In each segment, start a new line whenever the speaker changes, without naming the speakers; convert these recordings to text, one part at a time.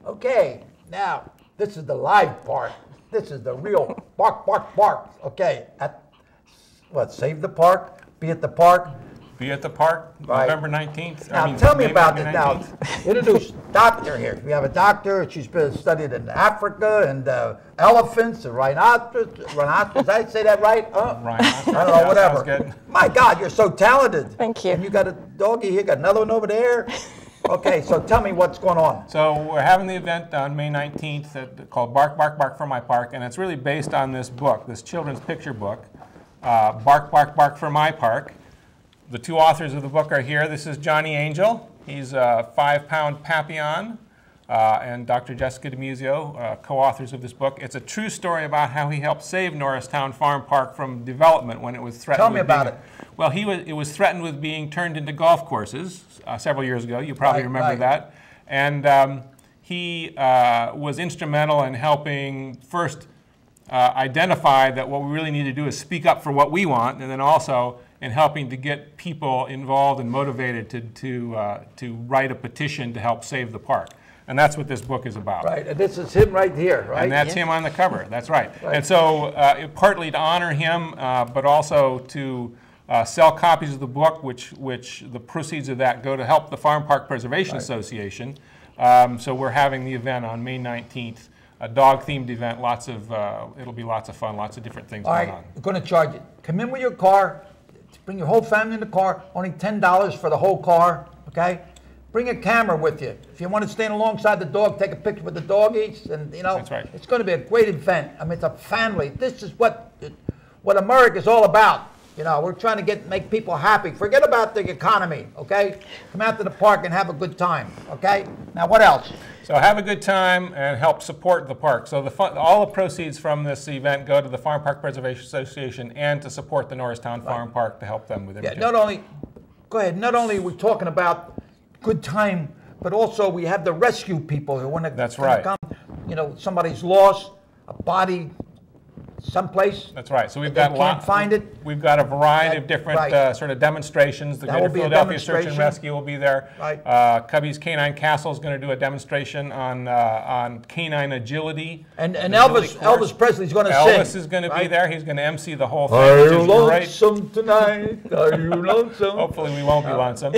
Okay, now, this is the live part. This is the real bark, bark, bark. Okay, save the park, be at the park.
Be at the park,
Right.
November 19th.
Now, tell me about
November
it. Now,
19th.
introduce doctor here. We have a doctor. She's been studied in Africa and elephants and rhinoceros. Did I say that right?
Rhinoceros.
I don't know,
Yeah,
whatever.
sounds good.
My God, you're so talented.
Thank you.
And you got a doggy here, got another one over there. Okay, so tell me what's going on.
So we're having the event on May 19th called Bark, Bark, Bark for My Park, and it's really based on this book, this children's picture book, Bark, Bark, Bark for My Park. The two authors of the book are here. This is Johnny Angel. He's a 5-pound Papillon, and Dr. Jessica DiMuzio, co-authors of this book. It's a true story about how he helped save Norristown Farm Park from development when it was threatened.
Tell me about it.
Well, it was threatened with being turned into golf courses several years ago. You probably remember that. And he was instrumental in helping first identify that what we really need to do is speak up for what we want, and then also in helping to get people involved and motivated to write a petition to help save the park. And that's what this book is about.
Right, and this is him right here, right?
And that's him on the cover, that's right. And so partly to honor him, but also to sell copies of the book, which the proceeds of that go to help the Farm Park Preservation Association. So we're having the event on May 19th, a dog-themed event. It'll be lots of fun, lots of different things going on.
We're going to charge you. Come in with your car, bring your whole family in the car, only $10 for the whole car, okay? Bring a camera with you. If you want to stand alongside the dog, take a picture with the doggies, and
That's right.
it's going to be a great event. I mean, it's a family. This is what America's all about. We're trying to make people happy. Forget about the economy, okay? Come out to the park and have a good time, okay? Now, what else?
So have a good time and help support the park. So all the proceeds from this event go to the Farm Park Preservation Association and to support the Norristown Farm Park to help them with everything.
Not only are we talking about good time, but also we have the rescue people who want to come. Somebody's lost, a body someplace.
That's right. So we've
can't find it.
We've got a variety of different sort of demonstrations. The Greater Philadelphia Search and Rescue will be there.
Right.
Cubby's Canine Castle is going to do a demonstration on canine agility.
And Elvis Presley's going to sing.
Elvis is going to be there. He's going to MC the whole thing.
Are you lonesome tonight? Are you lonesome?
Hopefully we won't be lonesome.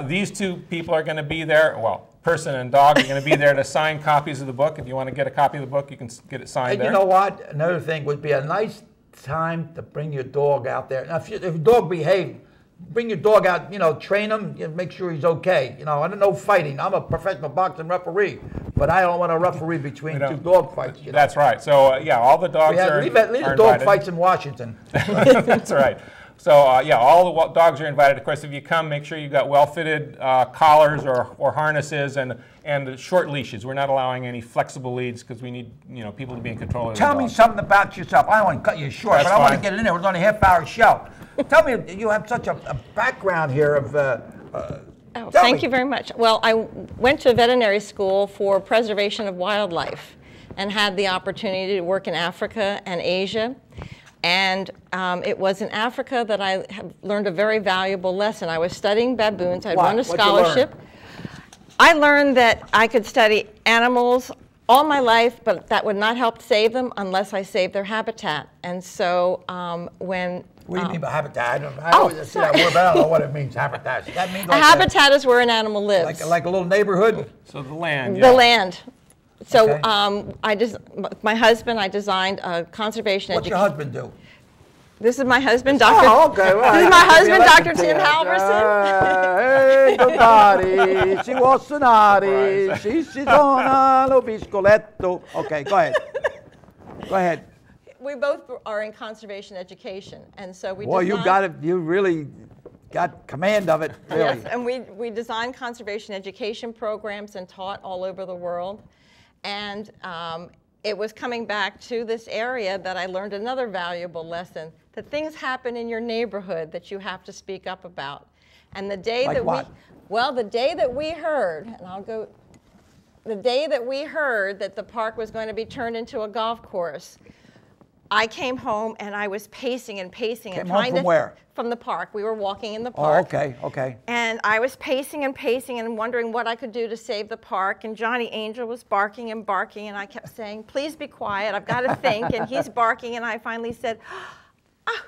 These two people are going to be there. Well, person and dog are going to be there to sign copies of the book. If you want to get a copy of the book, you can get it signed there.
And you know what? Another thing would be a nice time to bring your dog out there. Now, if your dog behaves, bring your dog out, train him, make sure he's okay. I don't know fighting. I'm a professional boxing referee, but I don't want to referee between two dog fights.
That's right. So, all the dogs are
leave the dog fights in Washington.
That's right. So, all the dogs are invited. Of course, if you come, make sure you've got well-fitted collars or harnesses and short leashes. We're not allowing any flexible leads because we need people to be in control of the
Tell me something about yourself. I don't want to cut you short, but I want to get it in there. It's only a half-hour show. Tell me, you have such a background here of...
Thank you very much. Well, I went to veterinary school for preservation of wildlife and had the opportunity to work in Africa and Asia. And it was in Africa that I have learned a very valuable lesson. I was studying baboons. I won a scholarship. I learned that I could study animals all my life, but that would not help save them unless I saved their habitat. And so when...
What do you mean by habitat? I always see that word, but I don't know what it means, habitat. That means
a habitat is where an animal lives.
Like a little neighborhood?
So the land,
The land. So my husband, I designed a conservation education.
What's your husband do?
This is my husband, Dr.
Oh, okay. Well,
this is my husband, Dr. Tim Halverson.
Hey, nobody. She was naughty. She's on a biscoletto. Okay, go ahead. Go ahead.
We both are in conservation education, and so we.
Well, you got it. You really got command of it. Really.
Yes, and we designed conservation education programs and taught all over the world, and it was coming back to this area that I learned another valuable lesson, that things happen in your neighborhood that you have to speak up about. And the day the day that we heard, and the day that we heard that the park was going to be turned into a golf course, I came home and I was pacing and pacing and
Came home
trying
from
to
where?
From the park. We were walking in the
Oh,
park.
okay, okay.
And I was pacing and pacing and wondering what I could do to save the park. And Johnny Angel was barking and barking, and I kept saying, "Please be quiet. I've got to think." And he's barking, and I finally said, "Ah,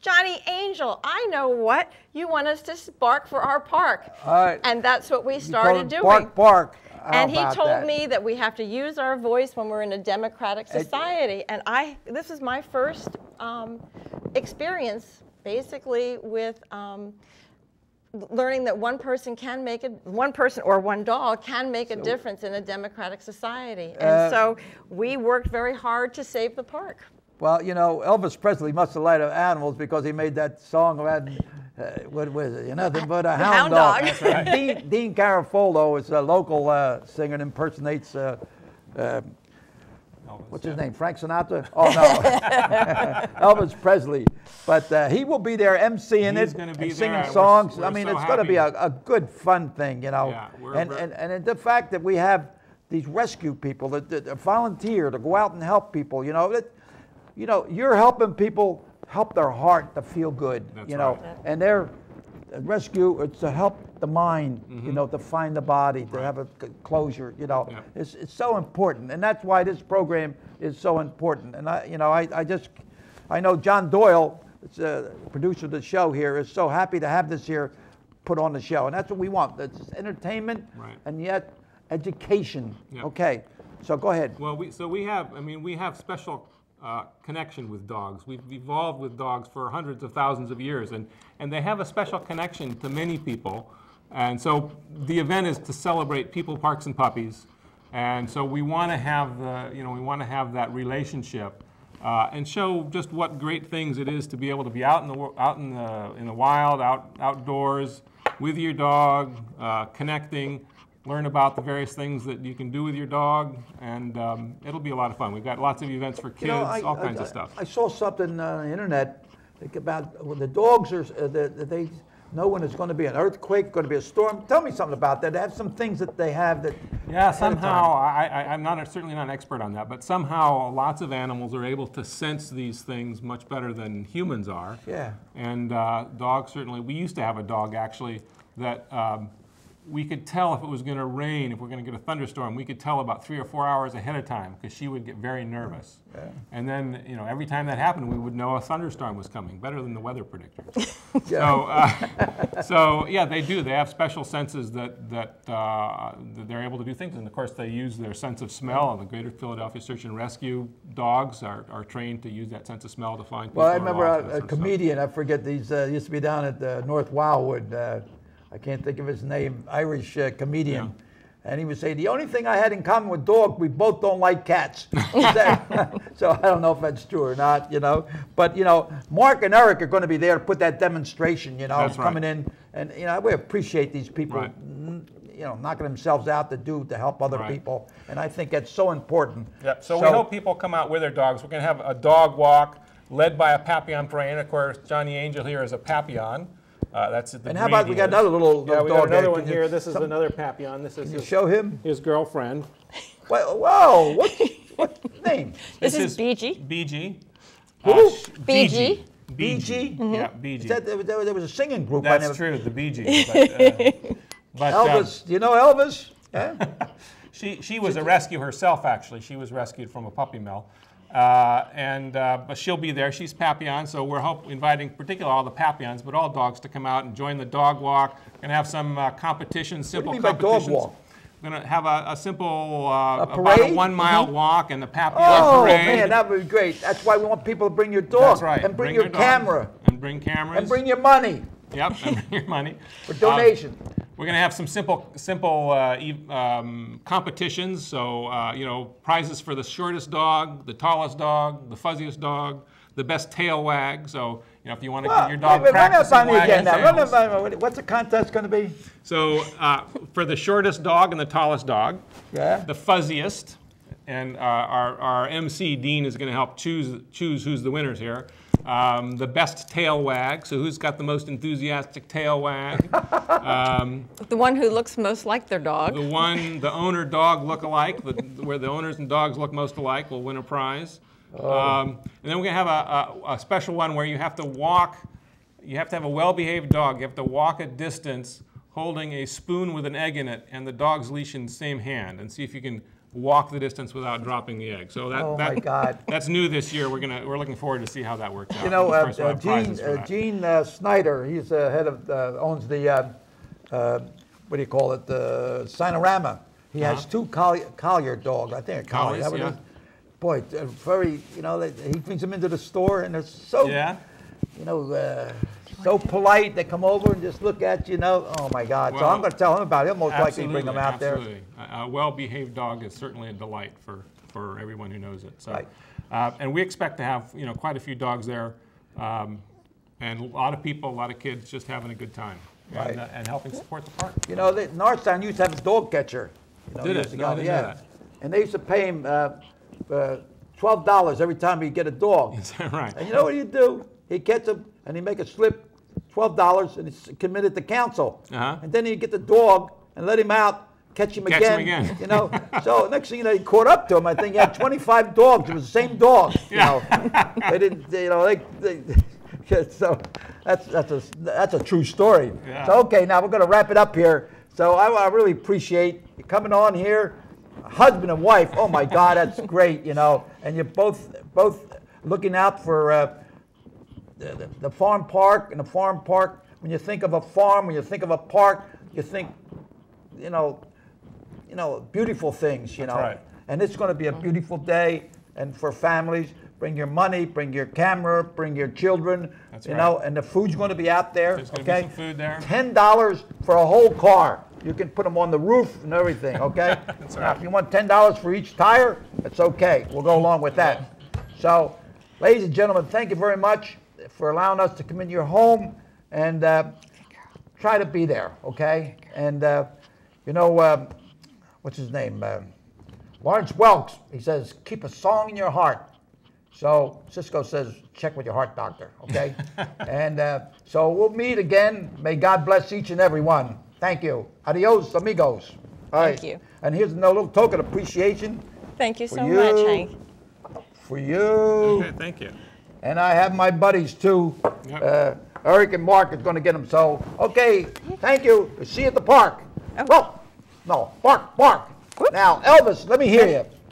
Johnny Angel, I know what. You want us to bark for our park."
All right.
And that's what we
You
started
told him,
doing.
Bark, bark. How
And he
about
told
that?
me that we have to use our voice when we're in a democratic society. And this is my first experience, basically, with learning that one person or one dog can make a difference in a democratic society. And so we worked very hard to save the park.
Well, you know, Elvis Presley must have liked animals because he made that song about, what was it? You're nothing but a hound dog.
That's
right. Dean Garofalo is a local singer and impersonates, what's his name, Frank Sinatra? Oh, no, Elvis Presley. But he will be there emceeing
He's
it
gonna be
and singing
there.
songs.
We're
I mean,
so
it's going to be
happy.
a good, fun thing, you know.
Yeah,
and the fact that we have these rescue people that volunteer to go out and help people, you know, you're helping people help their heart to feel good,
That's
you know,
right.
and their rescue, it's to help the mind, you know, to find the body, to have a closure, you know.
Yeah.
It's so important, and that's why this program is so important. And I know John Doyle, producer of the show here, is so happy to have this here put on the show, and that's what we want. It's entertainment,
Right.
and yet education.
Yep.
Okay, so go ahead.
Well, we have special connection with dogs. We've evolved with dogs for hundreds of thousands of years, and they have a special connection to many people. And so the event is to celebrate people, parks, and puppies. And so we want to have that relationship and show just what great things it is to be able to be out in the wild, outdoors with your dog, connecting. Learn about the various things that you can do with your dog, and it'll be a lot of fun. We've got lots of events for kids, all kinds of stuff.
I saw something on the internet about when the dogs are, they know when it's going to be an earthquake, going to be a storm. Tell me something about that. They have some things that they have that.
Yeah, somehow, I'm certainly not an expert on that, but somehow lots of animals are able to sense these things much better than humans are.
Yeah.
And dogs certainly, we used to have a dog actually that we could tell if it was going to rain, if we're going to get a thunderstorm, we could tell about 3 or 4 hours ahead of time because she would get very nervous.
Yeah.
And then, every time that happened, we would know a thunderstorm was coming, better than the weather predictors.
Yeah.
So yeah, they do. They have special senses that they're able to do things. And of course, they use their sense of smell. And the Greater Philadelphia Search and Rescue dogs are trained to use that sense of smell to find people.
Well, I remember a comedian, I forget, these used to be down at North Wildwood. I can't think of his name, Irish comedian.
Yeah.
And he would say, the only thing I had in common with dog, we both don't like cats. So I don't know if that's true or not, But, Mark and Eric are going to be there to put that demonstration,
That's right.
coming in. And, we appreciate these people,
Right.
knocking themselves out to help other
Right.
people. And I think that's so important.
Yep. So we hope people come out with their dogs. We're going to have a dog walk led by a Papillon Parade. And of course, Johnny Angel here is a Papillon. That's the
And how about we got another little
Yeah, we
dog
got another
there.
one
Can you-
here. This is another Papillon. This is
Can you show him?
his girlfriend.
Whoa, what's his name?
This is BG.
BG.
Who?
BG.
BG?
Yeah, BG.
There was a singing group. I
That's
never-
true, the Bee Gees. But
Elvis, do you know Elvis? Yeah?
she was a rescue herself, actually. She was rescued from a puppy mill. But she'll be there. She's Papillon, so we're inviting particularly all the Papillons, but all dogs to come out and join the dog walk. We're going to have some competitions, simple
What do you mean by dog
competitions.
walk?
We're going to have a simple,
A
about a
parade?
1 mile walk and the Papillon
Oh,
parade.
man, that would be great. That's why we want people to bring your dog.
That's right.
And bring your
dogs
camera.
And bring cameras.
And bring your money
Yep, and bring your money.
for donation.
We're going to have some simple competitions. So, prizes for the shortest dog, the tallest dog, the fuzziest dog, the best tail wag. So, if you want to give your dog practice
run that by me
wagging
again now.
tails.
Run that by me. What's the contest going to be?
So, for the shortest dog and the tallest dog,
Yeah.
the fuzziest, and our MC Dean is going to help choose who's the winners here. The best tail wag, so who's got the most enthusiastic tail wag?
The one who looks most like their dog.
The owner dog look-alike, where the owners and dogs look most alike, will win a prize. And then we're going to have a special one where you have to walk. You have to have a well-behaved dog. You have to walk a distance holding a spoon with an egg in it and the dog's leash in the same hand, and see if you can walk the distance without dropping the egg. So
my God.
That's new this year. We're looking forward to see how that works out.
You know,
Of course, we'll have prizes for that.
Gene Snyder, he's the head of, owns the, what do you call it, the Sinorama. He has two collier dogs, I think.
Collies, yeah.
Boy, very, you know, he brings them into the store and they're so, you know, so polite. They come over and just look at you, oh my God. So I'm going to tell him about it. He'll most likely bring them out there.
Absolutely. A well-behaved dog is certainly a delight for everyone who knows it. So,
right.
And we expect to have, quite a few dogs there, and a lot of people, a lot of kids just having a good time,
right.
and helping support the park.
You know, Northtown used to have a dog catcher.
Did it? No, I didn't know that.
And they used to pay him $12 every time he'd get a dog.
Is that right?
And you know what he'd do? He'd catch him and he'd make a slip, $12, and he's committed to council. And then he'd get the dog and let him out, catch him again. You know, so next thing you know, he caught up to him. I think he had 25 dogs. It was the same dog. You know, they didn't. You know, so that's a true story.
Yeah.
So okay, now we're going to wrap it up here. So I really appreciate you coming on here, husband and wife. Oh my God, that's great. You know, and you're both looking out for the farm park. And the farm park, when you think of a farm, when you think of a park, you think, beautiful things,
That's right.
And it's going to be a beautiful day, and for families, bring your money, bring your camera, bring your children,
That's
you
right.
know, and the food's going to be out there,
There's going to
okay?
be some food there.
$10 for a whole car. You can put them on the roof and everything, okay?
That's
Now,
right.
if you want $10 for each tire, it's okay. We'll go along with that. So, ladies and gentlemen, thank you very much for allowing us to come in your home and try to be there, okay? And, what's his name? Lawrence Welks, he says, keep a song in your heart. So Cisco says, check with your heart doctor, okay? And so we'll meet again. May God bless each and every one. Thank you. Adios, amigos. All right.
Thank you.
And here's another little token of appreciation.
Thank you so
you.
much, Hank.
For you.
Okay, thank you.
And I have my buddies too.
Yep.
Eric and Mark is going to get them. So, okay, thank you. See you at the park.
Oh.
Well, no, bark. Now, Elvis, let me hear you.